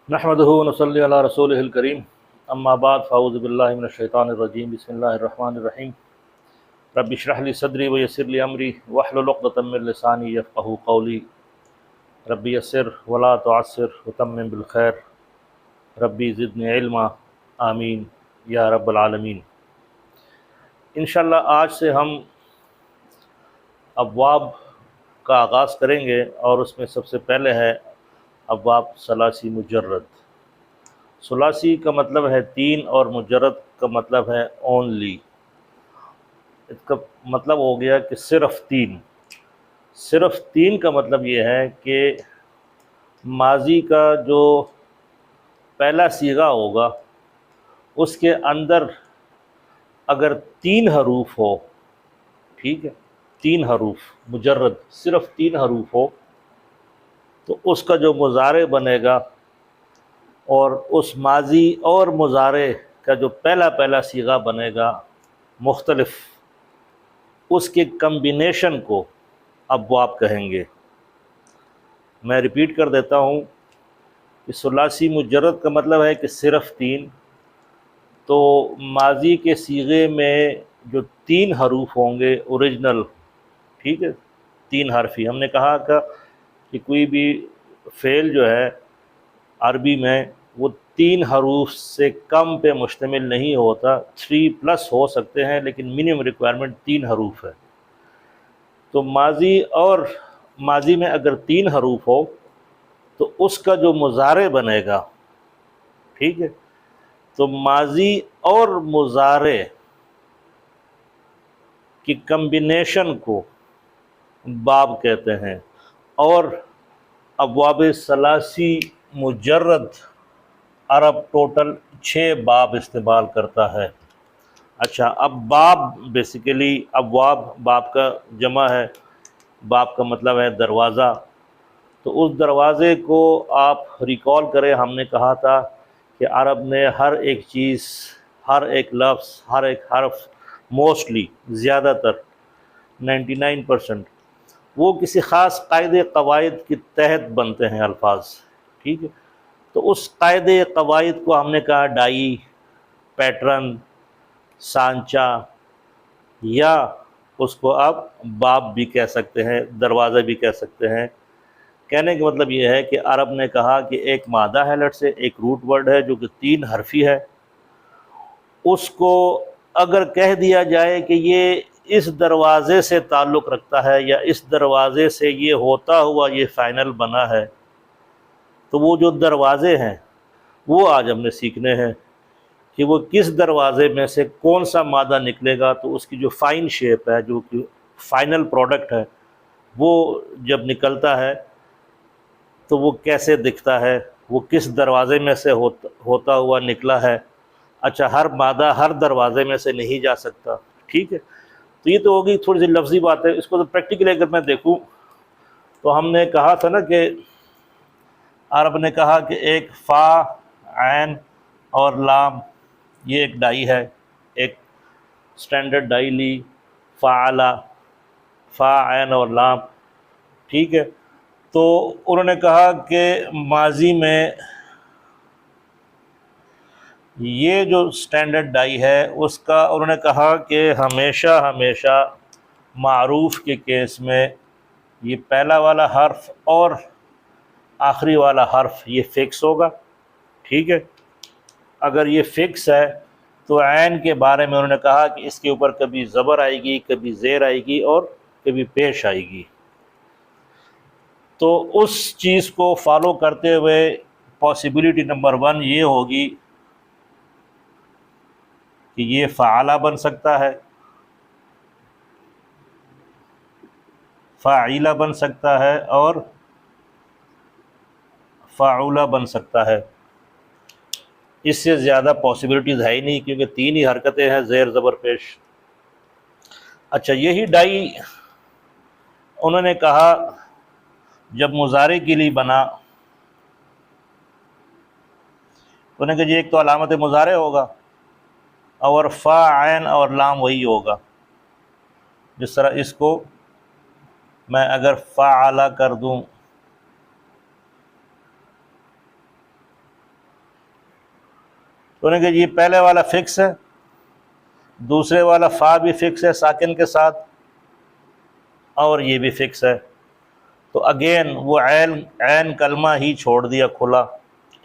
नहमदुहु व नसल्ली अला रसूलिहिल करीम अम्मा बाद फ़अऊज़ु बिल्लाहि मिनश शैतानिर रजीम बिस्मिल्लाहिर रहमानिर रहीम रब्बि इश्रह ली सदरी व यस्सिर ली अमरी वहलुल उक़दतम मिन लिसानी यफ़क़हू क़ौली रब्बि यस्सिर व ला तुअस्सिर व तम्मिम बिल खैर रब्बि ज़िदनी इल्मा आमीन या रब्बल आलमीन। इंशाअल्लाह आज से हम अब्वाब का आगाज़ करेंगे और उसमें सबसे पहले है अब्वाब सलासी मुजर्रद। सलासी का मतलब है तीन और मुजर्रद का मतलब है ओनली। इसका मतलब हो गया कि सिर्फ़ तीन। सिर्फ़ तीन का मतलब ये है कि माजी का जो पहला सीगा होगा उसके अंदर अगर तीन हरूफ हो, ठीक है, तीन हरूफ मुजर्रद सिर्फ़ तीन हरूफ हो तो उसका जो मुज़ारे बनेगा और उस माजी और मुज़ारे का जो पहला पहला सीगा बनेगा मुख्तलिफ, उसके कम्बिनेशन को अब्वाब कहेंगे। मैं रिपीट कर देता हूँ कि सुलासी मुजर्रद का मतलब है कि सिर्फ़ तीन। तो माजी के सीगे में जो तीन हरूफ होंगे ओरिजिनल, ठीक है, तीन हरफ़ी। हमने कहा कि कोई भी फ़ेल जो है अरबी में वो तीन हरूफ से कम पे मुश्तमिल नहीं होता, 3+ हो सकते हैं लेकिन मिनिमम रिक्वायरमेंट तीन हरूफ है। तो माजी में अगर तीन हरूफ हो तो उसका जो मुज़ारे बनेगा, ठीक है, तो माजी और मुज़ारे की कम्बिनेशन को बाब कहते हैं। और अब्वाब सलासी मुजर्रद अरब टोटल 6 बाब इस्तेमाल करता है। अच्छा, अब बाब बेसिकली अब्वाब बाब का जमा है। बाब का मतलब है दरवाज़ा। तो उस दरवाज़े को आप रिकॉल करें, हमने कहा था कि अरब ने हर एक चीज़, हर एक लफ्ज़, हर एक हर्फ, मोस्टली ज़्यादातर 99% वो किसी ख़ास कायदे क़वाइद के तहत बनते हैं अल्फाज, ठीक है। तो उस कायदे क़वाइद को हमने कहा डाई, पैटर्न, सांचा, या उसको आप बाब भी कह सकते हैं, दरवाज़ा भी कह सकते हैं। कहने का मतलब ये है कि अरब ने कहा कि एक मादा है, लेट से एक रूट वर्ड है जो कि तीन हरफी है, उसको अगर कह दिया जाए कि ये इस दरवाज़े से ताल्लुक़ रखता है या इस दरवाज़े से ये होता हुआ ये फ़ाइनल बना है, तो वो जो दरवाज़े हैं वो आज हमने सीखने हैं कि वो किस दरवाज़े में से कौन सा मादा निकलेगा। तो उसकी जो फ़ाइन शेप है, जो कि फ़ाइनल प्रोडक्ट है, वो जब निकलता है तो वो कैसे दिखता है, वो किस दरवाज़े में से होता हुआ निकला है। अच्छा, हर मादा हर दरवाज़े में से नहीं जा सकता, ठीक है। तो ये तो होगी थोड़ी सी लफ्ज़ी बात है। इसको तो प्रैक्टिकली अगर मैं देखूँ तो हमने कहा था ना कि अरब ने कहा कि एक फ़ा, ऐन और लाम, ये एक डाई है, एक स्टैंडर्ड डाई ली, फ़ाअला, फ़ा, ऐन और लाम, ठीक है। तो उन्होंने कहा कि माजी में ये जो स्टैंडर्ड डाई है उसका उन्होंने कहा कि हमेशा हमेशा मारूफ़ के केस में ये पहला वाला हर्फ और आखिरी वाला हर्फ ये फ़िक्स होगा, ठीक है। अगर ये फ़िक्स है तो ऐन के बारे में उन्होंने कहा कि इसके ऊपर कभी ज़बर आएगी, कभी ज़ेर आएगी और कभी पेश आएगी। तो उस चीज़ को फॉलो करते हुए पॉसिबिलिटी नंबर 1 ये होगी कि ये फ़ाला बन सकता है, फ़ाइला बन सकता है और फ़ाउला बन सकता है। इससे ज़्यादा पॉसिबिलिटीज़ है ही नहीं क्योंकि तीन ही हरकतें हैं, ज़ेर ज़बर पेश। अच्छा, यही डाई उन्होंने कहा जब मुज़ारे के लिए बना, उन्होंने कहा जी एक तो अलामत मुज़ारे होगा और फ़ा, ऐन और लाम वही होगा। जिस तरह इसको मैं अगर फ़ाअला कर दूँ तो उन्होंने कहा ये पहले वाला फ़िक्स है, दूसरे वाला फ़ा भी फ़िक्स है साकिन के साथ, और ये भी फ़िक्स है। तो अगेन वो ऐन कलमा ही छोड़ दिया खुला।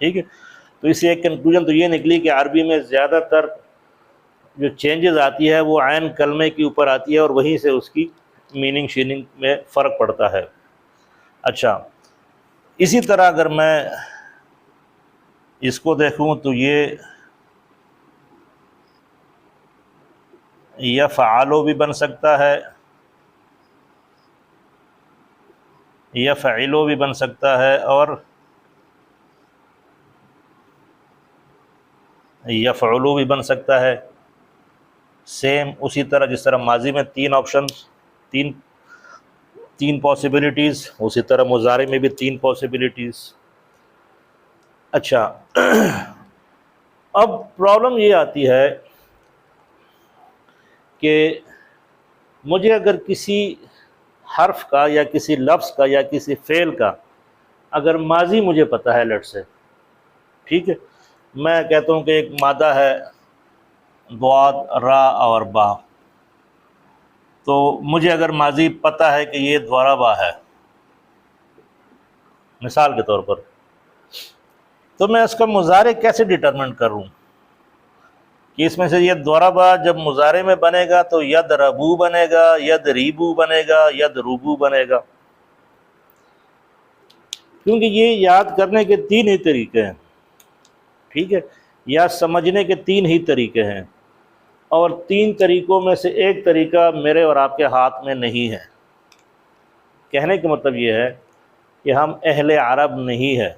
ठीक है, तो इसे एक कंक्लूजन तो ये निकली कि अरबी में ज़्यादातर जो चेंजेस आती है वो ऐन कलमे के ऊपर आती है और वहीं से उसकी मीनिंग शीनिंग में फ़र्क पड़ता है। अच्छा, इसी तरह अगर मैं इसको देखूं तो ये यफ़अलो भी बन सकता है, यफ़अलो भी बन सकता है, और यफ़अलु भी बन सकता है। सेम उसी तरह जिस तरह माजी में तीन ऑप्शन, तीन पॉसिबिलिटीज़, उसी तरह मुज़ारे में भी तीन पॉसिबिलिटीज़। अच्छा, अब प्रॉब्लम ये आती है कि मुझे अगर किसी हर्फ का या किसी लफ्ज़ का या किसी फ़ेल का अगर माजी मुझे पता है, लेट से, ठीक है, मैं कहता हूँ कि एक मादा है द्वाद रा और बा, तो मुझे अगर माजी पता है कि ये द्वाराबा है मिसाल के तौर पर, तो मैं इसका मुज़ारे कैसे डिटरमिन करूँ कि इसमें से ये द्वाराबा जब मुज़ारे में बनेगा तो यद रबू बनेगा, यद रीबू बनेगा, यद रूबू बनेगा। क्योंकि ये याद करने के तीन ही तरीके हैं, ठीक है, या समझने के तीन ही तरीके हैं, और तीन तरीक़ों में से एक तरीका मेरे और आपके हाथ में नहीं है। कहने का मतलब ये है कि हम अहले अरब नहीं है,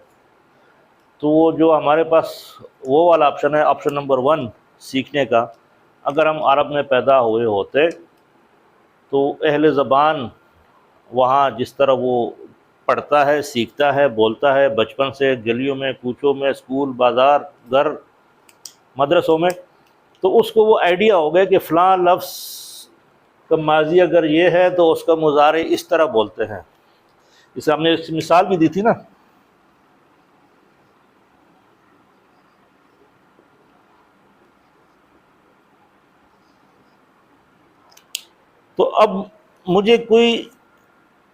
तो वो जो हमारे पास वो वाला ऑप्शन है, ऑप्शन नंबर 1 सीखने का, अगर हम अरब में पैदा हुए होते तो अहले ज़बान वहाँ जिस तरह वो पढ़ता है, सीखता है, बोलता है बचपन से, गलियों में, कूचों में, स्कूल, बाज़ार, घर, मदरसों में, तो उसको वो आइडिया हो गया कि फ़लाँ लफ्ज़ का माजी अगर ये है तो उसका मुज़ारे इस तरह बोलते हैं। इसे हमने इस मिसाल भी दी थी ना। तो अब मुझे कोई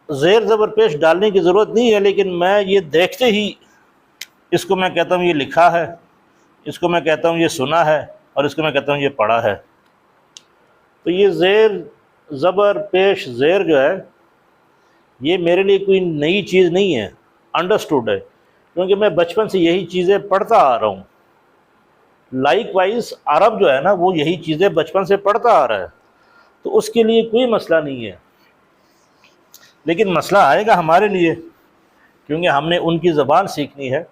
ज़ेर ज़बर पेश डालने की ज़रूरत नहीं है, लेकिन मैं ये देखते ही इसको मैं कहता हूँ ये लिखा है, इसको मैं कहता हूँ ये सुना है, और इसको मैं कहता हूँ ये पढ़ा है। तो ये ज़ेर ज़बर पेश ज़ेर जो है ये मेरे लिए कोई नई चीज़ नहीं है, अंडरस्टूड है, क्योंकि मैं बचपन से यही चीज़ें पढ़ता आ रहा हूँ। लाइक वाइज अरब जो है ना वो यही चीज़ें बचपन से पढ़ता आ रहा है, तो उसके लिए कोई मसला नहीं है। लेकिन मसला आएगा हमारे लिए, क्योंकि हमने उनकी ज़बान सीखनी है।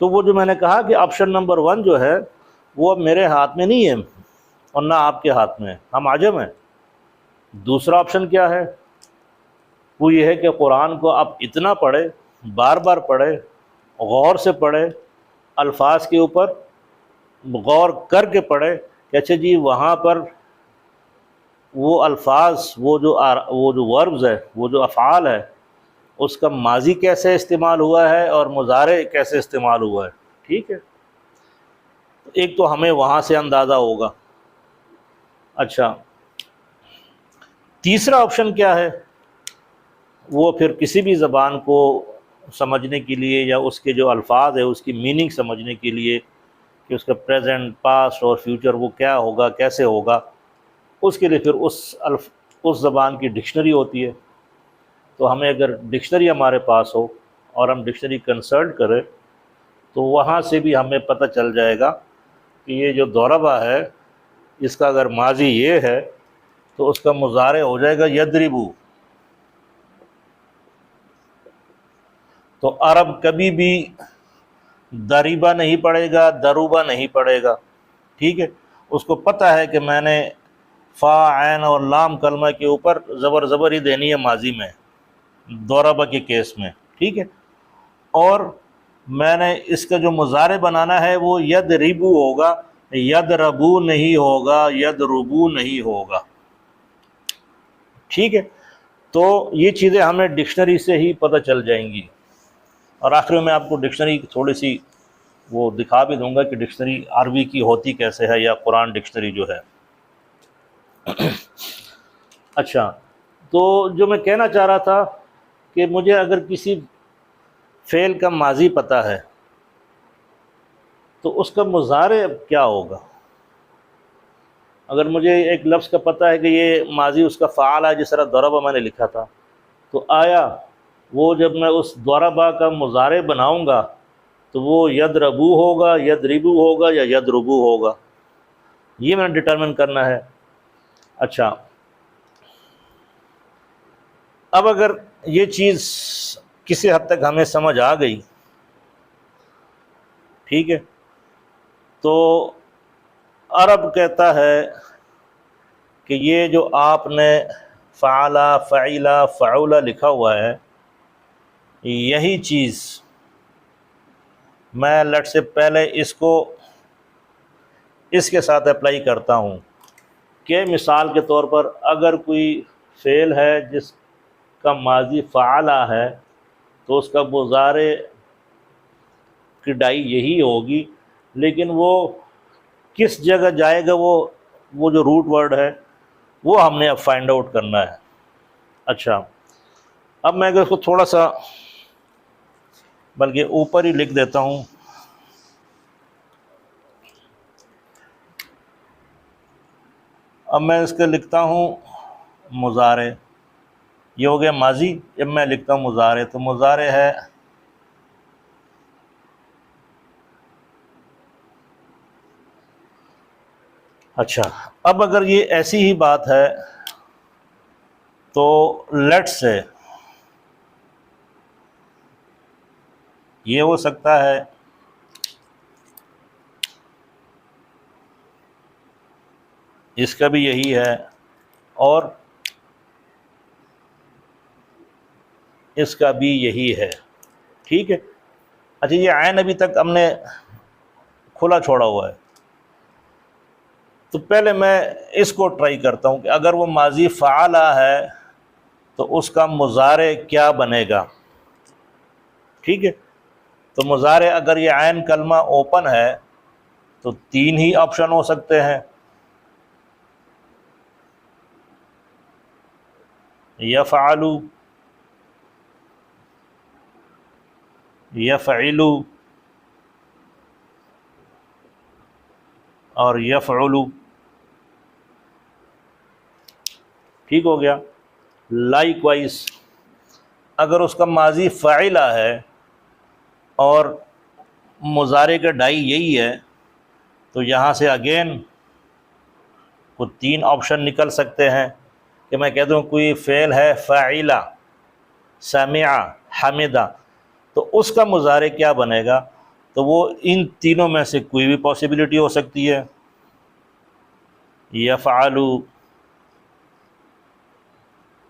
तो वो जो मैंने कहा कि ऑप्शन नंबर 1 जो है वो अब मेरे हाथ में नहीं है और ना आपके हाथ में है, हम आजम हैं। दूसरा ऑप्शन क्या है, वो ये है कि कुरान को आप इतना पढ़े, बार बार पढ़े, गौर से पढ़े, अल्फाज के ऊपर गौर करके पढ़े कि अच्छा जी वहाँ पर वो अल्फाज, वो जो वर्ब्स है, वो जो अफ़आल है, उसका माजी कैसे इस्तेमाल हुआ है और मुज़ारे कैसे इस्तेमाल हुआ है। ठीक है, एक तो हमें वहाँ से अंदाज़ा होगा। अच्छा, तीसरा ऑप्शन क्या है, वो फिर किसी भी ज़बान को समझने के लिए या उसके जो अल्फाज है उसकी मीनिंग समझने के लिए कि उसका प्रेजेंट, पास्ट और फ्यूचर वो क्या होगा, कैसे होगा, उसके लिए फिर उस ज़बान की डिक्शनरी होती है। तो हमें अगर डिक्शनरी हमारे पास हो और हम डिक्शनरी कंसल्ट करें तो वहाँ से भी हमें पता चल जाएगा कि ये जो दौराबा है इसका अगर माजी ये है तो उसका मुज़ारे हो जाएगा यदरिबू। तो अरब कभी भी दरीबा नहीं पड़ेगा, दरूबा नहीं पड़ेगा। ठीक है, उसको पता है कि मैंने फ़ा, ऐन और लाम कलमा के ऊपर ज़बर ही देनी है माजी में, दौराबा के केस में। ठीक है, और मैंने इसका जो मुज़ारे बनाना है वो यद रिबू होगा, यद रबू नहीं होगा, यद रुबू नहीं होगा। ठीक है, तो ये चीज़ें हमें डिक्शनरी से ही पता चल जाएंगी। और आखिर में आपको डिक्शनरी थोड़ी सी वो दिखा भी दूंगा कि डिक्शनरी अरबी की होती कैसे है, या कुरान डिक्शनरी जो है। अच्छा, तो जो मैं कहना चाह रहा था कि मुझे अगर किसी फ़ेल का माजी पता है तो उसका मुज़ारे अब क्या होगा। अगर मुझे एक लफ्ज़ का पता है कि ये माजी उसका फ़ाल है, जिस तरह दरबा मैंने लिखा था, तो आया वो जब मैं उस दरबा का मुज़ारे बनाऊंगा तो वो यदरबू होगा, यदरिबू होगा, या यदरुबू होगा, ये मैंने डिटरमिन करना है। अच्छा, अब अगर ये चीज़ किसी हद तक हमें समझ आ गई, ठीक है, तो अरब कहता है कि ये जो आपने फ़ाला, फ़ईला, फ़उला लिखा हुआ है, यही चीज़ मैं लेट से पहले इसको इसके साथ अप्लाई करता हूँ कि मिसाल के तौर पर अगर कोई फ़ेल है जिसका माजी फ़ाला है तो उसका मुज़ारे की डाई यही होगी, लेकिन वो किस जगह जाएगा, वो जो रूट वर्ड है वो हमने अब फाइंड आउट करना है। अच्छा, अब मैं अगर इसको थोड़ा सा बल्कि ऊपर ही लिख देता हूँ। अब मैं इसके लिखता हूँ मुज़ारे, ये हो गया माजी। जब मैं लिखता हूँ मुज़ारे, तो मुज़ारे है अच्छा, अब अगर ये ऐसी ही बात है तो लेट्स से ये हो सकता है इसका भी यही है और इसका भी यही है, ठीक है। अच्छा, ये आयन अभी तक हमने खुला छोड़ा हुआ है, तो पहले मैं इसको ट्राई करता हूँ कि अगर वो माजी फ़ाला है तो उसका मुज़ारे क्या बनेगा, ठीक है। तो मुज़ारे अगर ये आयन कलमा ओपन है तो तीन ही ऑप्शन हो सकते हैं, यफ़अलु, यफ़इलु और यफ़उलु, ठीक हो गया। लाइकवाइज अगर उसका माजी फ़ाइला है और मुज़ारे का डाई यही है तो यहाँ से अगेन को तीन ऑप्शन निकल सकते हैं कि मैं कह दूँ कोई फ़ेल है फ़ाइला, समिआ, हमिदा, तो उसका मुज़ारे क्या बनेगा। तो वो इन तीनों में से कोई भी पॉसिबिलिटी हो सकती है, यफ़अलु,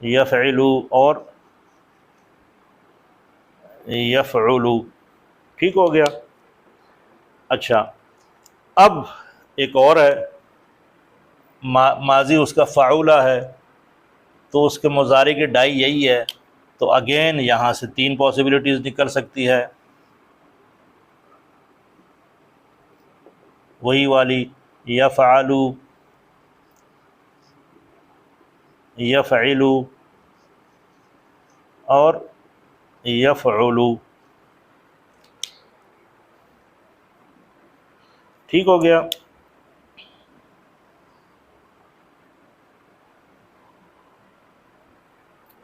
यफ़इलु और यफ़उलु, ठीक हो गया। अच्छा, अब एक और है, माजी उसका फ़ाउला है तो उसके मुज़ारे की डाई यही है, तो अगेन यहाँ से तीन पॉसिबिलिटीज़ निकल सकती है, वही वाली यफ़अलु, यफ़इलु और यफ़उलु, ठीक हो गया।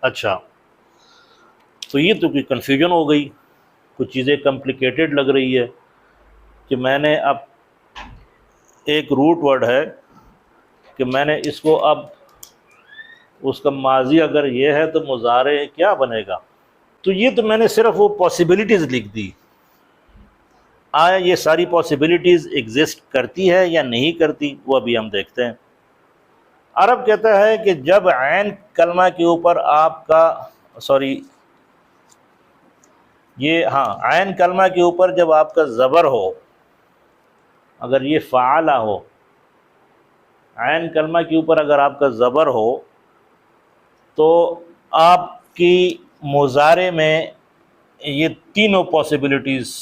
अच्छा, तो ये तो कोई कन्फ्यूजन हो गई, कुछ चीज़ें कॉम्प्लिकेटेड लग रही है कि मैंने अब एक रूट वर्ड है कि मैंने इसको अब उसका माजी अगर ये है तो मुज़ारे क्या बनेगा। तो ये तो मैंने सिर्फ वो पॉसिबिलिटीज़ लिख दी, आया ये सारी पॉसिबिलिटीज़ एग्जिस्ट करती है या नहीं करती वो अभी हम देखते हैं। अरब कहता है कि जब ऐन कलमा के ऊपर आपका सॉरी ये हाँ ऐन कलमा के ऊपर जब आपका ज़बर हो, अगर ये फ़ाला हो, ऐन कलमा के ऊपर अगर आपका ज़बर हो तो आपकी मुज़ारे में ये तीनों पॉसिबिलिटीज़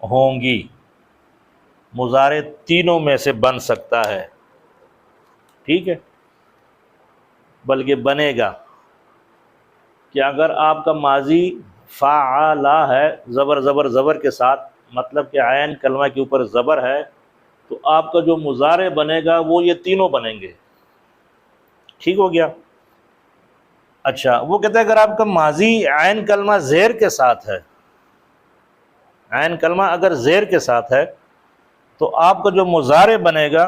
होंगी। मुजारे तीनों में से बन सकता है, ठीक है, बल्कि बनेगा कि अगर आपका माजी फ़ाला है, ज़बर ज़बर ज़बर के साथ, मतलब कि आयन कलमा के ऊपर ज़बर है, तो आपका जो मुजारे बनेगा वो ये तीनों बनेंगे। ठीक हो गया। अच्छा, वो कहते हैं अगर आपका माजी आयन कलमा ज़ेर के साथ है, आयन कलमा अगर ज़ेर के साथ है, तो आपका जो मुजारे बनेगा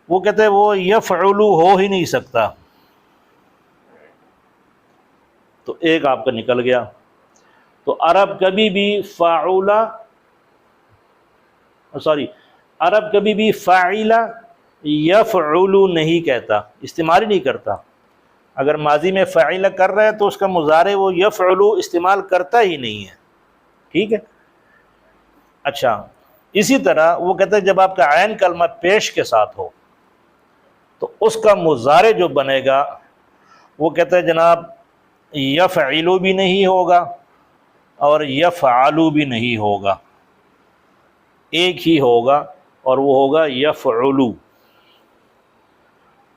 वो कहते हैं वो यफ़अलु हो ही नहीं सकता। तो एक आपका निकल गया। तो अरब कभी भी फ़ाउला, सॉरी, अरब कभी भी फ़ाइला यफ़अलु नहीं कहता, इस्तेमाल ही नहीं करता। अगर माजी में फ़ाइला कर रहा है तो उसका मुजारे वो यफ़अलु इस्तेमाल करता ही नहीं है, ठीक है। अच्छा, इसी तरह वो कहते हैं जब आपका आयन कलमा पेश के साथ हो तो उसका मुजारे जो बनेगा वो कहते हैं जनाब यफ़अलु भी नहीं होगा और यफ़अलु भी नहीं होगा, एक ही होगा और वो होगा यफ़अलु।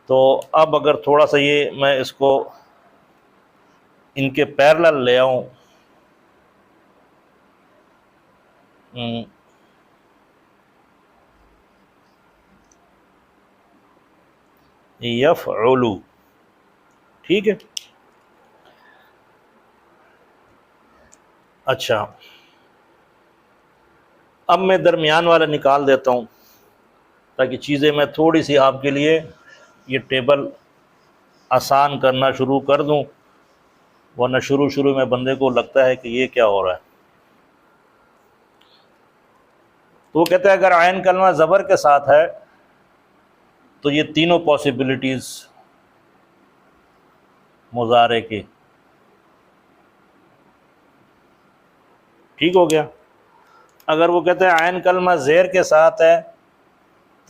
तो अब अगर थोड़ा सा ये मैं इसको इनके पैरेलल ले आऊँ, यफ़अलु, ठीक है। अच्छा, अब मैं दरमियान वाला निकाल देता हूँ ताकि चीज़ें मैं थोड़ी सी आपके लिए ये टेबल आसान करना शुरू कर दूँ, वरना शुरू में बंदे को लगता है कि ये क्या हो रहा है। तो वो कहते हैं अगर आयन कलमा ज़बर के साथ है तो ये तीनों पॉसिबिलिटीज़ मुजारे की, ठीक हो गया। अगर वो कहते हैं आयन कलमा ज़ेर के साथ है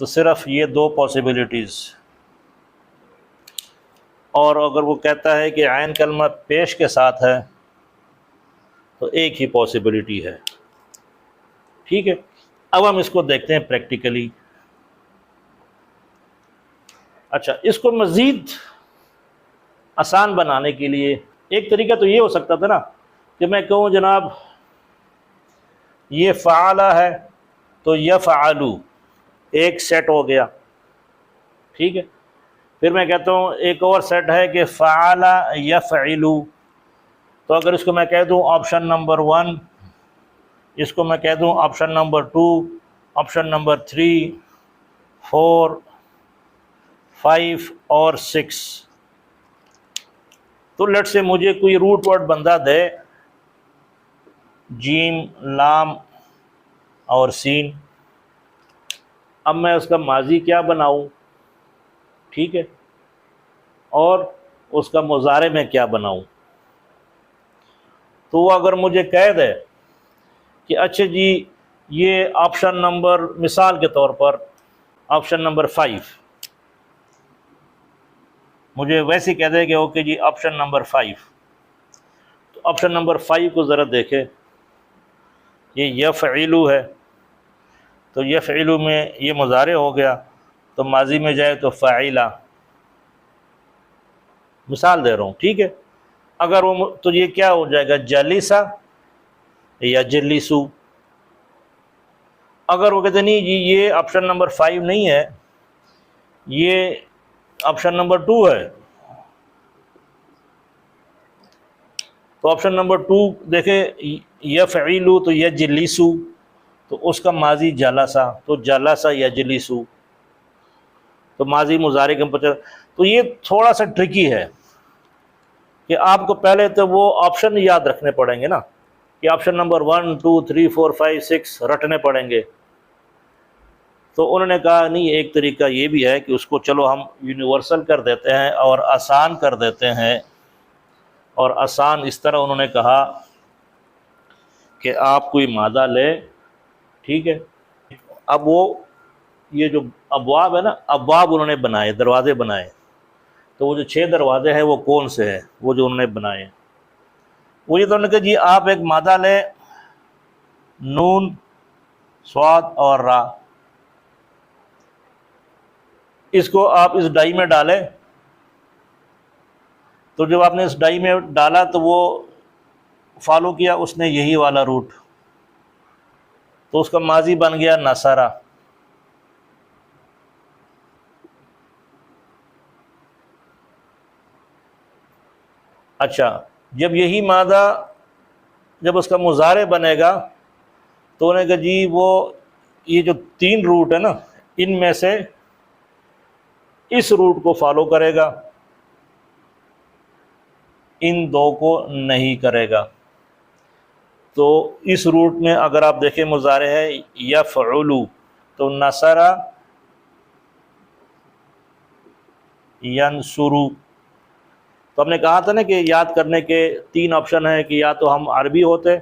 तो सिर्फ ये दो पॉसिबिलिटीज़, और अगर वो कहता है कि आयन कलमा पेश के साथ है तो एक ही पॉसिबिलिटी है, ठीक है। अब हम इसको देखते हैं प्रैक्टिकली। अच्छा, इसको मज़ीद आसान बनाने के लिए एक तरीका तो ये हो सकता था ना कि मैं कहूँ जनाब ये फ़ाला है तो यफ़अलु एक सेट हो गया, ठीक है। फिर मैं कहता हूँ एक और सेट है कि फ़ाला यफ़अलु, तो अगर इसको मैं कह दूँ ऑप्शन नंबर 1, इसको मैं कह दूँ ऑप्शन नंबर 2, ऑप्शन नंबर 3, 4, 5 और 6, तो लेट से मुझे कोई रूट वर्ड बंदा दे जीम, लाम और सीन। अब मैं उसका माजी क्या बनाऊँ, ठीक है, और उसका मुजारे में क्या बनाऊँ। तो वो अगर मुझे कह दे कि अच्छा जी ये ऑप्शन नंबर, मिसाल के तौर पर ऑप्शन नंबर 5, मुझे वैसे कह दे कि ओके जी ऑप्शन नंबर 5, तो ऑप्शन नंबर 5 को ज़रा देखें, ये यफ़अलु है, तो यफ़अलु में ये मुजारे हो गया, तो माजी में जाए तो फ़ाइला, मिसाल दे रहा हूँ, ठीक है। अगर वो तो ये क्या हो जाएगा जलिसा या जलिसु। अगर वो कहते नहीं जी ये ऑप्शन नंबर 5 नहीं है, ये ऑप्शन नंबर 2 है, तो ऑप्शन नंबर 2 देखें यफ़अलु तो यजलिसु, तो उसका माजी जलसा, तो जलसा यजलिसु, तो माजी मुजारे के पता। तो ये थोड़ा सा ट्रिकी है कि आपको पहले तो वो ऑप्शन याद रखने पड़ेंगे ना, कि ऑप्शन नंबर 1, 2, 3, 4, 5, 6 रटने पड़ेंगे। तो उन्होंने कहा नहीं, एक तरीका ये भी है कि उसको चलो हम यूनिवर्सल कर देते हैं और आसान कर देते हैं। और आसान इस तरह उन्होंने कहा कि आप कोई मादा ले, ठीक है। अब वो ये जो अबवाब है ना, अबवाब उन्होंने बनाए, दरवाज़े बनाए, तो वो जो 6 दरवाजे हैं वो कौन से हैं, वो जो उन्होंने बनाए, वो ये तो उन्होंने कहा जी आप एक मादा ले नून स्वाद और रा, इसको आप इस डाई में डालें। तो जब आपने इस डाई में डाला तो वो फॉलो किया उसने यही वाला रूट, तो उसका माजी बन गया नसरा। अच्छा, जब यही मादा जब उसका मुजारे बनेगा तो उन्हें कहा जी वो ये जो 3 रूट है ना, इनमें से इस रूट को फॉलो करेगा, इन 2 को नहीं करेगा। तो इस रूट में अगर आप देखें मुजारे है यफ़उलु, तो नसरा यनसुरु। तो हमने कहा था ना कि याद करने के 3 ऑप्शन हैं कि या तो हम अरबी होते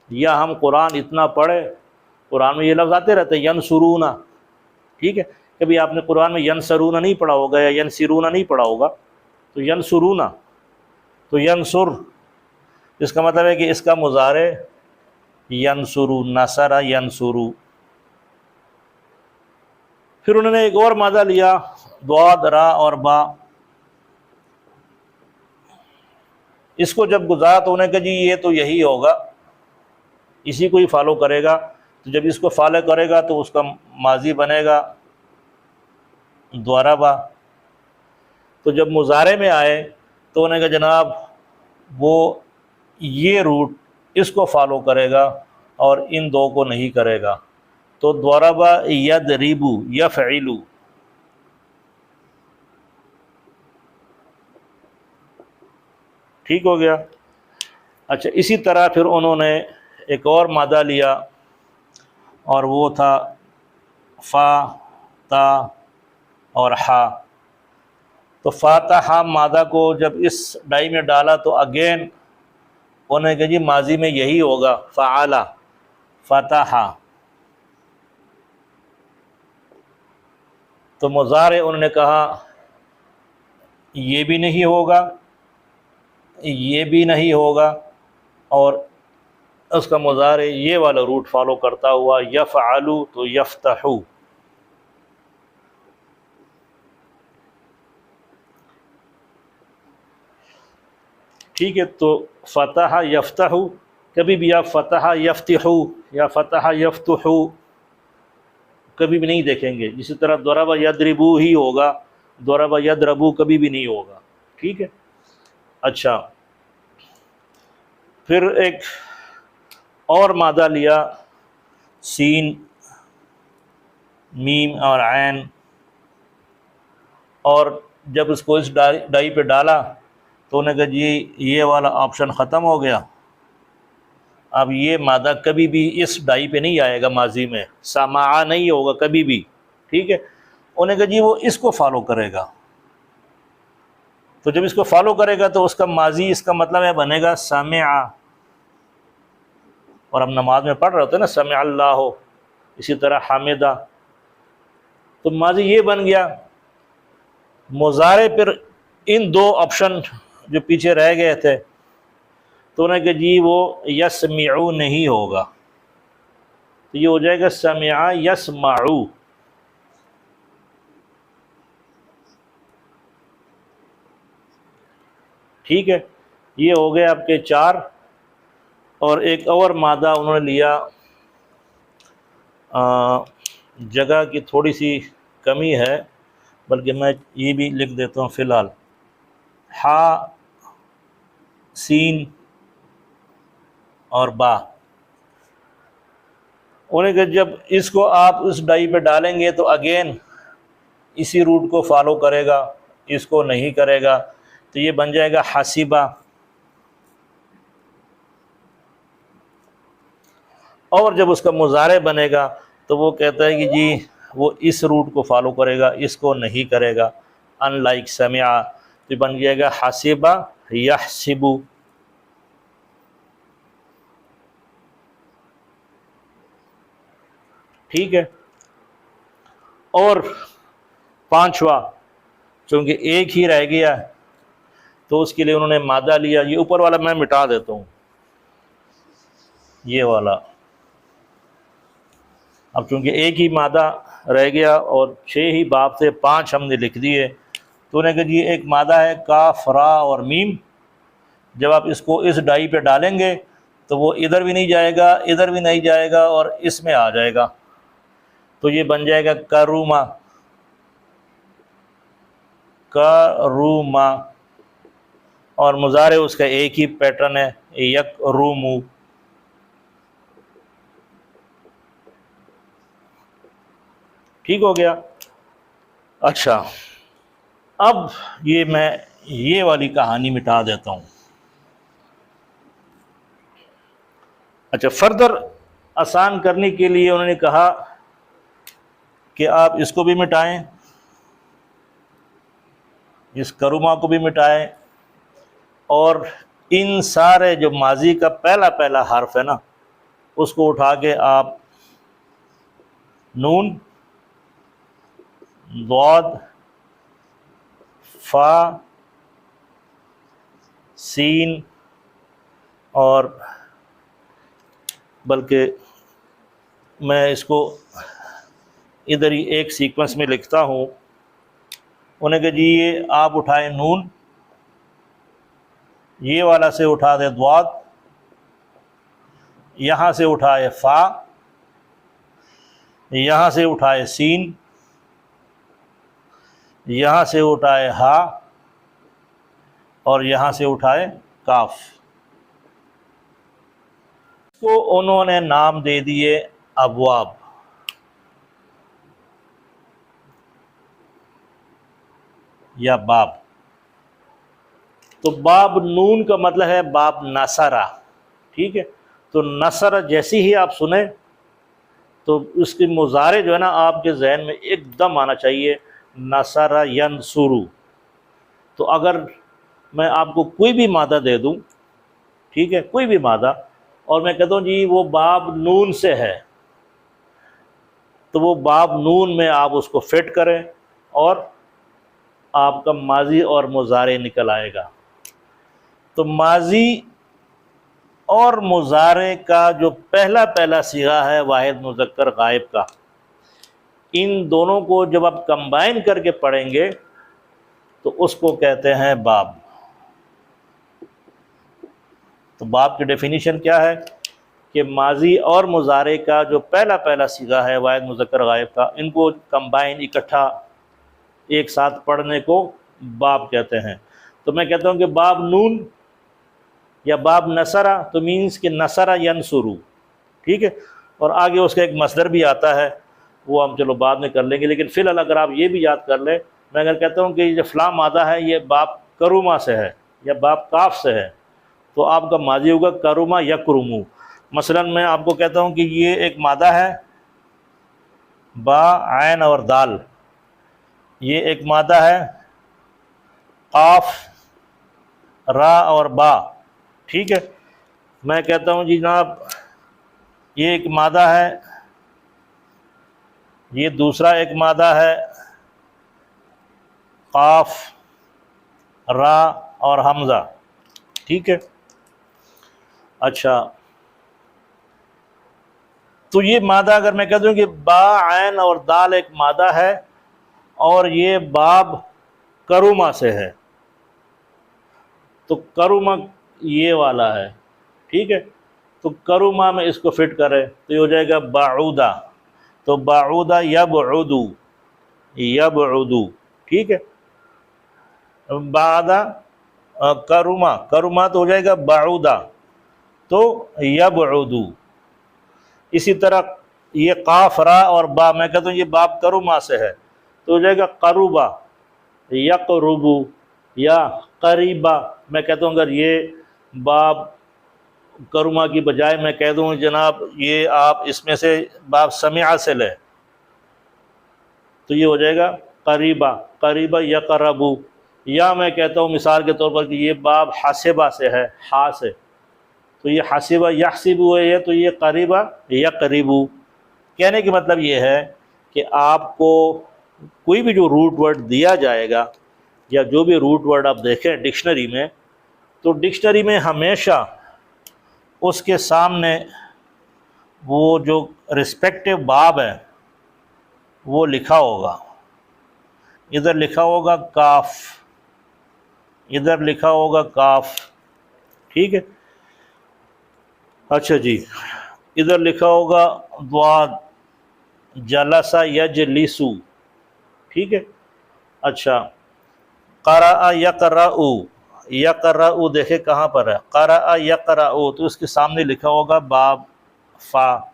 या हम कुरान इतना पढ़े, कुरान में ये लफ्ज़ आते रहते यनसुरूना, ठीक है। कभी आपने कुरान में यनसरूना नहीं पढ़ा होगा या यनसिरूना नहीं पढ़ा होगा, तो यनसुरूना, तो यनसुर इसका मतलब है कि इसका मुजारे यनसुरु, नसरा यनसुरु। फिर उन्होंने एक और मादा लिया द्वाद रा और बा, इसको जब गुजारा तो उन्हें कहा जी ये तो यही होगा, इसी को ही फॉलो करेगा। तो जब इसको फॉलो करेगा तो उसका माजी बनेगा द्वारबा। तो जब मुजारे में आए तो उन्हें कहा जनाब वो ये रूट इसको फॉलो करेगा और इन 2 को नहीं करेगा। तो द्वारबा यदरिबु यफ़इलु, ठीक हो गया। अच्छा, इसी तरह फिर उन्होंने एक और मादा लिया और वो था फ़ा ता और हा। तो फ़ातहा मादा को जब इस डाई में डाला तो अगेन उन्होंने कहा जी माजी में यही होगा फ़आला फ़तहा। तो मुज़ारे उन्होंने कहा ये भी नहीं होगा, ये भी नहीं होगा, और उसका मुज़ारे ये वाला रूट फॉलो करता हुआ यफ़अलु, तो यफ़तहु। ठीक है, तो फ़तह यफ़तहु, कभी भी आप फ़तह यफ़तहु या फ़तह यफ़तहु कभी भी नहीं देखेंगे। इसी तरह दरबा यदरिबू ही होगा, दरबा यदरबू कभी भी नहीं होगा, ठीक है। अच्छा, फिर एक और मादा लिया सीन मीम और ऐन, और जब उसको इस डाई पे डाला तो उन्हें कहा जी ये वाला ऑप्शन ख़त्म हो गया, अब ये मादा कभी भी इस डाई पे नहीं आएगा, माजी में समा नहीं होगा कभी भी, ठीक है। उन्हें कहा जी वो इसको फॉलो करेगा। तो जब इसको फॉलो करेगा तो उसका माजी इसका मतलब है बनेगा समिआ, और हम नमाज में पढ़ रहे होते हैं ना समिअ अल्लाहु, इसी तरह हामिदा, तो माजी ये बन गया। मुज़ारे पर इन 2 ऑप्शन जो पीछे रह गए थे तो उन्हें कहा जी वो यस्मिउ नहीं होगा, तो ये हो जाएगा समिआ यस्माउ। ठीक है, ये हो गए आपके 4। और एक और मादा उन्होंने लिया, जगह की थोड़ी सी कमी है, बल्कि मैं ये भी लिख देता हूँ फ़िलहाल, हा सीन और बा। उन्हें कि जब इसको आप उस डाई पे डालेंगे तो अगेन इसी रूट को फॉलो करेगा, इसको नहीं करेगा, तो ये बन जाएगा हसीबा। और जब उसका मुज़ारे बनेगा तो वो कहता है कि जी वो इस रूट को फॉलो करेगा, इसको नहीं करेगा, अनलाइक समिआ, तो बन जाएगा हसीबा यहसिबु। ठीक है, और 5वां चूँकि एक ही रह गया तो उसके लिए उन्होंने मादा लिया, ये ऊपर वाला मैं मिटा देता हूँ, ये वाला अब चूँकि एक ही मादा रह गया और 6 ही बाब से 5 हमने लिख दिए, तो उन्हें कहा जी एक मादा है काफ रा और मीम, जब आप इसको इस डाई पे डालेंगे तो वो इधर भी नहीं जाएगा, इधर भी नहीं जाएगा और इसमें आ जाएगा, तो ये बन जाएगा करूमा। करूमा और मुजारे उसका एक ही पैटर्न है, यक रूमू। ठीक हो गया। अच्छा, अब ये मैं ये वाली कहानी मिटा देता हूँ। अच्छा, फर्दर आसान करने के लिए उन्होंने कहा कि आप इसको भी मिटाएं, इस करुमा को भी मिटाएं, और इन सारे जो माजी का पहला पहला हर्फ है ना, उसको उठा के आप नून, दौद, फा, सीन, और बल्कि मैं इसको इधर ही एक सीक्वेंस में लिखता हूँ। उन्हें कहा जी ये आप उठाएं नून, ये वाला से उठा दे द्वाद, यहाँ से उठाए फ़ा, यहाँ से उठाए सीन, यहाँ से उठाए हा, और यहाँ से उठाए काफ। को उन्होंने नाम दे दिए अबवाब। या बाब। तो बाब नून का मतलब है बाब नसरा। ठीक है, तो नसरा जैसी ही आप सुने तो उसके मुजारे जो है ना आपके जहन में एकदम आना चाहिए, नसरा यनसुरु। तो अगर मैं आपको कोई भी मादा दे दूं, ठीक है, कोई भी मादा, और मैं कहता हूँ जी वो बाब नून से है, तो वो बाब नून में आप उसको फिट करें और आपका माजी और मुजारे निकल आएगा। तो माजी और मुजारे का जो पहला पहला सिगा है वाहिद मुज़क्कर गायब का, इन दोनों को जब आप कंबाइन करके पढ़ेंगे तो उसको कहते हैं बाब। तो बाब की डेफिनीशन क्या है कि माजी और मुजारे का जो पहला पहला सिगा है वाहिद मुज़क्कर गायब का, इनको कंबाइन इकट्ठा एक साथ पढ़ने को बाब कहते हैं। तो मैं कहता हूँ कि बाब नून या बाब नसरा, तो मीन्स कि नसरा यनसुरु। ठीक है, और आगे उसका एक मसदर भी आता है, वो हम चलो बाद में कर लेंगे, लेकिन फ़िलहाल अगर आप ये भी याद कर लें, मैं अगर कहता हूँ कि ये फ़लाँ मादा है ये बाब करुमा से है या बाब काफ से है, तो आपका माजी होगा करुमा यकरुमु। मसलन मैं आपको कहता हूँ कि ये एक मादा है बा आयन और दाल, ये एक मादा है काफ रा और बा। ठीक है, मैं कहता हूँ जी जनाब ये एक मादा है, ये दूसरा एक मादा है काफ रा और हमज़ा। ठीक है, अच्छा, तो ये मादा अगर मैं कह दूँ कि बा आयन और दाल एक मादा है और ये बाब करुमा से है, तो करुमा ये वाला है। ठीक है, तो करुमा में इसको फिट करें तो ये हो जाएगा बाऊदा। तो बाऊदा यबउदु, यबउदु। ठीक है, बादा करुमा, करुमा तो हो जाएगा बाऊदा, तो यबउदु। इसी तरह ये काफ रा और बा, मैं कहता हूँ ये बाब करुमा से है, तो हो जाएगा करुबा यकरुबु या करीबा। मैं कहता हूँ अगर ये बाब करुमा की बजाय मैं कह दूँ जनाब ये आप इसमें से बाब समिया से ले, तो ये हो जाएगा करीबा, करीबा यकरबु। या मैं कहता हूँ मिसाल के तौर पर कि ये बाब हासिबा से है, हा से, तो ये हासिबा यहसिबु है, तो ये करीबा यकरीबु। कहने की मतलब ये है कि आपको कोई भी जो रूट वर्ड दिया जाएगा या जो भी रूट वर्ड आप देखें डिक्शनरी में, तो डिक्शनरी में हमेशा उसके सामने वो जो रिस्पेक्टिव बाब है वो लिखा होगा। इधर लिखा होगा काफ, इधर लिखा होगा काफ, ठीक है। अच्छा जी, इधर लिखा होगा द्वाद, जलसा यजलिसु, ठीक है। अच्छा, क़रा यक़रउ, यक़रउ देखे कहाँ पर है, क़रा यक़रउ, तो उसके सामने लिखा होगा बाब फ़ा।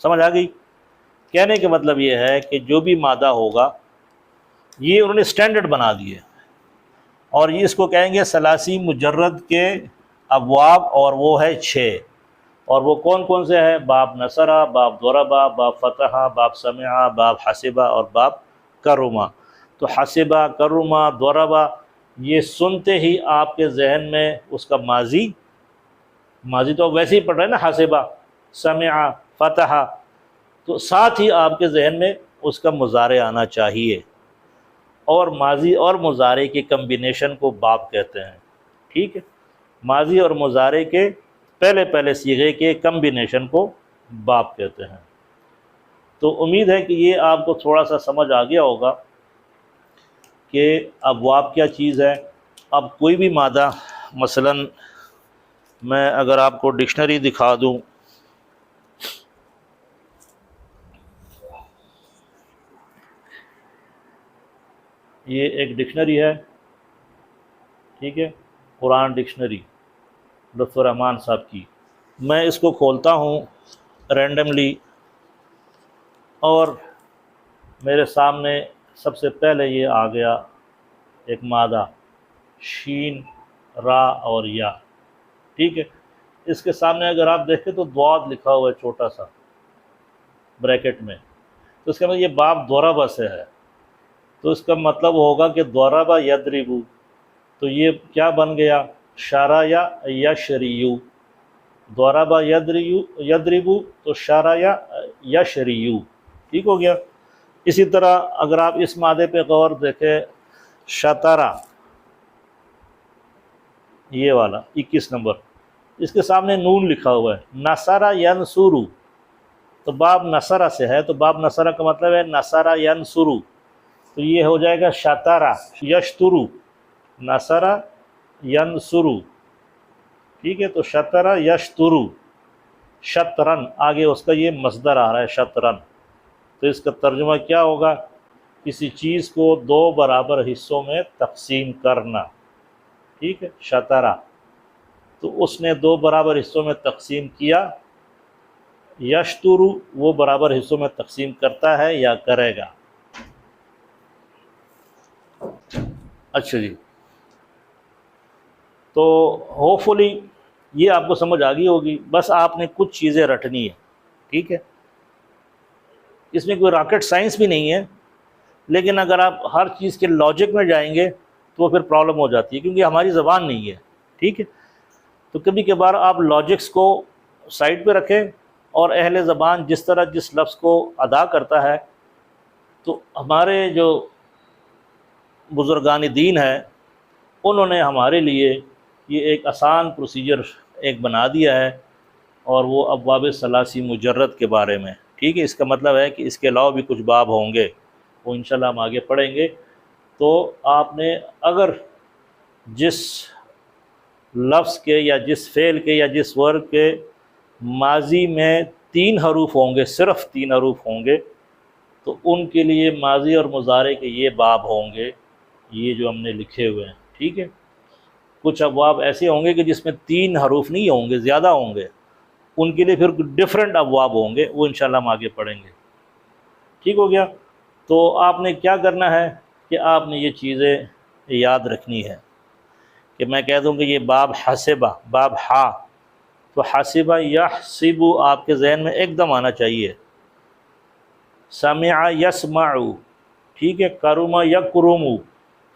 समझ आ गई? कहने का मतलब ये है कि जो भी मादा होगा ये उन्होंने स्टैंडर्ड बना दिए, और ये इसको कहेंगे सलासी मुजर्रद के अबवाब, और वो है 6। और वो कौन कौन से हैं? बाब नसरा, बाब दरबा, बाब फतहा, बाब समिआ, बाब हसिबा और बाब करुमा। तो हसिबा, करुमा, दरबा, ये सुनते ही आपके जहन में उसका माजी, माजी तो वैसे ही पढ़ रहे हैं ना, हसिबा, समिआ, फतहा, तो साथ ही आपके जहन में उसका मुजारे आना चाहिए। और माजी और मुजारे के कम्बिनेशन को बाब कहते हैं, ठीक है। माजी और मुजारे के पहले पहले सीगे के कम्बिनेशन को बाब कहते हैं। तो उम्मीद है कि ये आपको थोड़ा सा समझ आ गया होगा कि अबवाब क्या चीज़ है। अब कोई भी मादा, मसलन मैं अगर आपको डिक्शनरी दिखा दूं, ये एक डिक्शनरी है, ठीक है, कुरान डिक्शनरी लुत्फ़ुर रहमान साहब की। मैं इसको खोलता हूँ रैंडमली, और मेरे सामने सबसे पहले ये आ गया एक मादा, शीन, रा और या, ठीक है। इसके सामने अगर आप देखें तो द्वाद लिखा हुआ है छोटा सा ब्रैकेट में, तो इसका मतलब ये बाब दोराबा से है। तो इसका मतलब होगा कि दोराबा यदरिबू, तो ये क्या बन गया? शारा या यशरियू। दोराबा यदरिबू, तो शारा या यशरियू, ठीक हो गया। इसी तरह अगर आप इस मादे पे गौर देखें, शतरा, ये वाला 21 नंबर, इसके सामने नून लिखा हुआ है। नसरा यनसुरु, तो बाब नसरा से है, तो बाब नसरा का मतलब है नसरा यनसुरु, तो ये हो जाएगा शतरा यशतुरु, नसरा यनसुरु, ठीक है। तो शतरा यशतुरु, शतरन, आगे उसका ये मसदर आ रहा है शतरन, तो इसका तर्जुमा क्या होगा? किसी चीज़ को 2 बराबर हिस्सों में तकसीम करना, ठीक है, शतरा। तो उसने 2 बराबर हिस्सों में तकसीम किया। यशतुरु, वो बराबर हिस्सों में तकसीम करता है या करेगा। अच्छा जी, तो होपफुली ये आपको समझ आ गई होगी। बस आपने कुछ चीज़ें रटनी है, ठीक है। इसमें कोई रॉकेट साइंस भी नहीं है, लेकिन अगर आप हर चीज़ के लॉजिक में जाएंगे तो फिर प्रॉब्लम हो जाती है, क्योंकि हमारी ज़बान नहीं है, ठीक है। तो कभी कभार आप लॉजिक्स को साइड पे रखें, और अहले ज़बान जिस तरह जिस लफ्ज़ को अदा करता है, तो हमारे जो बुज़ुर्गान दीन है उन्होंने हमारे लिए ये एक आसान प्रोसीजर एक बना दिया है, और वो अब्वाब सलासी मुजर्रद के बारे में, ठीक है। इसका मतलब है कि इसके अलावा भी कुछ बाब होंगे, वो इंशाल्लाह हम आगे पढ़ेंगे। तो आपने अगर जिस लफ्ज़ के या जिस फ़ेल के या जिस वर्ग के माजी में 3 हरूफ होंगे, सिर्फ़ 3 हरूफ होंगे, तो उनके लिए माजी और मुजारे के ये बाब होंगे, ये जो हमने लिखे हुए हैं, ठीक है। कुछ अबवाब ऐसे होंगे कि जिसमें 3 हरूफ नहीं होंगे, ज़्यादा होंगे, उनके लिए फिर डिफरेंट अबवाब होंगे, वो इंशाल्लाह हम आगे पढ़ेंगे, ठीक हो गया। तो आपने क्या करना है कि आपने ये चीज़ें याद रखनी है कि मैं कह दूँ कि ये बाब हसिबा, बाब हा, तो हसिबा यहसिबु आपके जहन में एकदम आना चाहिए। समिआ यस्माउ, ठीक है। करुमा यकरुमु,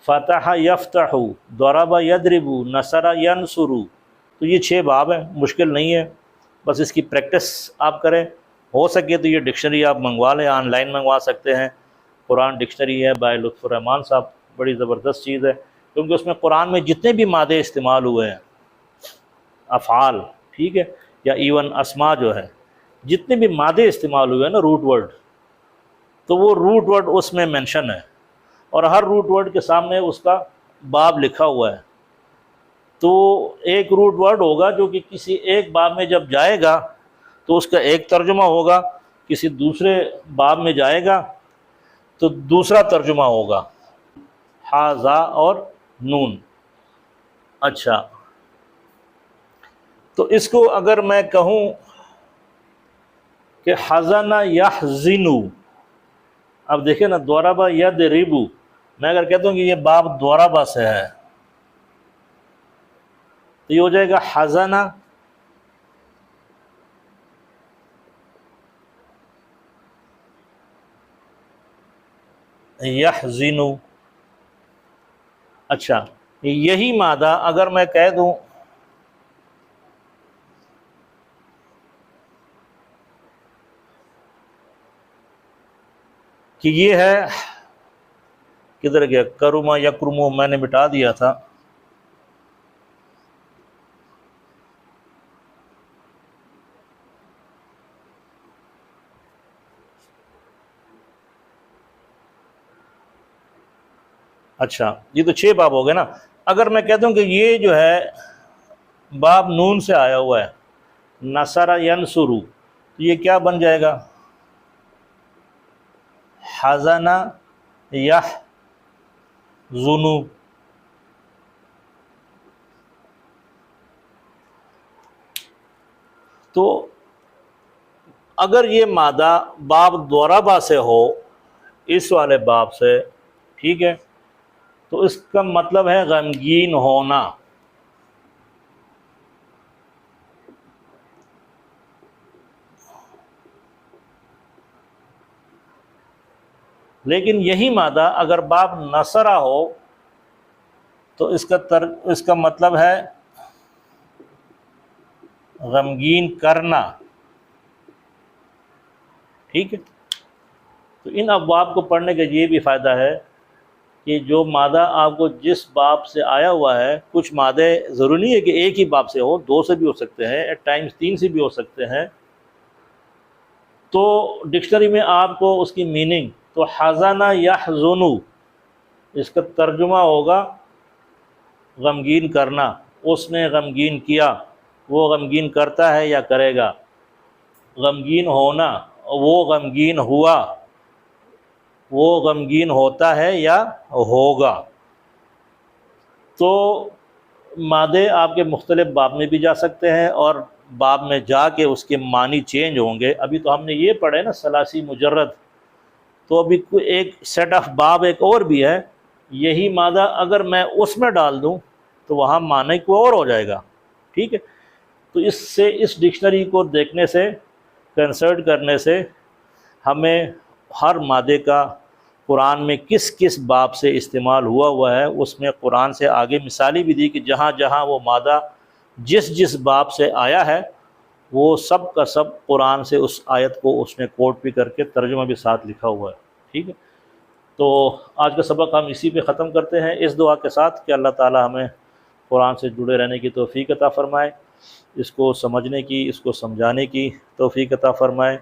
फतहा यफ्तहु, दरबा यदरिबु, नसरा यनसुरु। तो ये 6 बाब हैं, मुश्किल नहीं है, बस इसकी प्रैक्टिस आप करें। हो सके तो ये डिक्शनरी आप मंगवा लें, ऑनलाइन मंगवा सकते हैं। कुरान डिक्शनरी है बाय लुत्फ़ुर रहमान साहब, बड़ी ज़बरदस्त चीज़ है, क्योंकि उसमें कुरान में जितने भी मादे इस्तेमाल हुए हैं, अफ़ाल, ठीक है, या इवन अस्मा जो है, जितने भी मादे इस्तेमाल हुए हैं ना रूट वर्ड, तो वो रूट वर्ड उसमें मेंशन है और हर रूट वर्ड के सामने उसका बाब लिखा हुआ है। तो एक रूट वर्ड होगा जो कि किसी एक बाब में जब जाएगा तो उसका एक तर्जुमा होगा, किसी दूसरे बाब में जाएगा तो दूसरा तर्जुमा होगा, हाजा और नून। अच्छा, तो इसको अगर मैं कहूँ कि हज़ना यहज़िनु, अब देखिए ना, द्वारबा यदरिबु, मैं अगर कहता हूँ कि ये बाब द्वारबा से है तो ये हो जाएगा हज़ना यहज़िनु। अच्छा, यही मादा अगर मैं कह दूँ कि ये है, किधर गया, करुमा यकरुमो, मैंने मिटा दिया था, अच्छा ये तो 6 बाब हो गए ना। अगर मैं कहता हूँ कि ये जो है बाब नून से आया हुआ है, नसरा यनसुरु, तो ये क्या बन जाएगा, हज़ना यहज़ुनु। तो अगर ये मादा बाब द्वारबा से हो, इस वाले बाब से, ठीक है, तो इसका मतलब है गमगीन होना। लेकिन यही मादा अगर बाब नसरा हो तो इसका मतलब है गमगीन करना। ठीक है, तो इन अबवाब को पढ़ने का ये भी फ़ायदा है कि जो मादा आपको जिस बाब से आया हुआ है, कुछ मादे ज़रूरी नहीं है कि एक ही बाब से हो, 2 से भी हो सकते हैं, एट टाइम्स 3 से भी हो सकते हैं। तो डिक्शनरी में आपको उसकी मीनिंग, तो हज़ना यहज़ुनु इसका तर्जुमा होगा गमगीन करना, उसने गमगीन किया, वो गमगीन करता है या करेगा, गमगीन होना, वो गमगीन हुआ, वो गमगीन होता है या होगा। तो मादे आपके मुख्तलिफ बाब में भी जा सकते हैं और बाब में जाके उसके मानी चेंज होंगे। अभी तो हमने ये पढ़ा है ना सलासी मुजर्रद, तो अभी एक सेट ऑफ बाब एक और भी है, यही मादा अगर मैं उसमें डाल दूं तो वहाँ माने को और हो जाएगा। ठीक है, तो इससे, इस डिक्शनरी को देखने से, कंसल्ट करने से हमें हर मादे का कुरान में किस किस बाब से इस्तेमाल हुआ है, उसमें कुरान से आगे मिसाली भी दी कि जहाँ जहाँ वो मादा जिस जिस बाब से आया है वो सब का सब कुरान से उस आयत को उसने कोट भी करके तर्जुमा भी साथ लिखा हुआ है। ठीक है, तो आज का सबक हम इसी पे ख़त्म करते हैं, इस दुआ के साथ कि अल्लाह ताला हमें कुरान से जुड़े रहने की तौफ़ीक अता फ़रमाए, इसको समझने की, इसको समझाने की तौफ़ीक अता फ़रमाए।